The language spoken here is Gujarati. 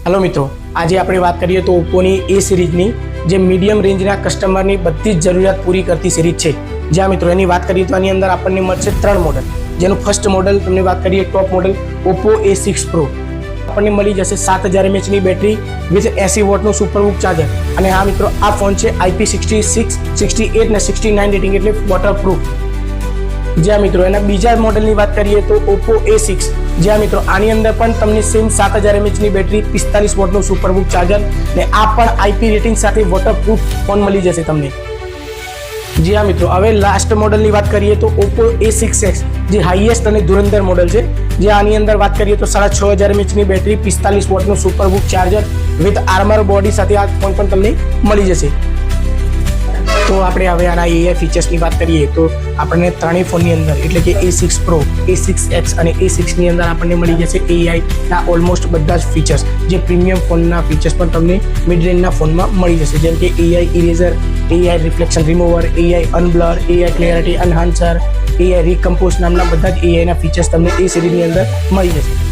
हेलो मित्रों, आज आप बात करिए तो ओप्पोनी ए सीरीजनी जे मीडियम रेंजना कस्टमरनी बधी ज जरूरियात पूरी करती सीरीज है। ज्यां मित्रों एनी बात करिए तो आनी अंदर आपने मळशे 3 मॉडल, जेनु फर्स्ट मॉडल तमने बात करिए top model Oppo A6 Pro आपने मळी जशे 7000 mAh नी बेटरी विथ 80 वॉटનું सुपरबुक चार्जर। અને આ મિત્રો આ ફોન છે IP66, 68 ને 69 રેટિંગ એટલે વોટરપ્રૂફ। જ્યાં મિત્રો એના બીજા મોડલની વાત કરીએ તો ઓપ્પો A6, જ્યાં મિત્રો આની અંદર પણ તમને સેમ 7000 mAh ની બેટરી 45 વોટનું સુપરબુક ચાર્જર ને આ પણ IP રેટિંગ સાથે વોટરપ્રૂફ ફોન મળી જશે તમને। જ્યાં મિત્રો હવે લાસ્ટ મોડલની વાત કરીએ તો ઓપ્પો A6X જે હાઈએસ્ટ અને ધુરંધર મોડલ છે, જે આની અંદર વાત કરીએ તો 6500 mAh ની બેટરી 45 વોટનું SUPERVOOC charger with armour body સાથે આ ફોન પણ તમને મળી જશે। तो આપણે હવે આના AI ફીચર્સની વાત કરીએ તો આપણને ત્રણેય ફોનની અંદર એટલે કે A6 Pro, A6X અને A6 ની અંદર આપણને મળી જશે AI ના ઓલમોસ્ટ બધા જ ફીચર્સ, જે પ્રીમિયમ ફોનના ફીચર્સ પણ તમને મિડ રેન્જના ફોનમાં મળી જશે, જેમ કે AI eraser, AI reflection remover, AI unblur, AI clarity enhancer, AI recompose નામના બધા જ AI ના ફીચર્સ તમને એ સિરીઝની અંદર મળી જશે।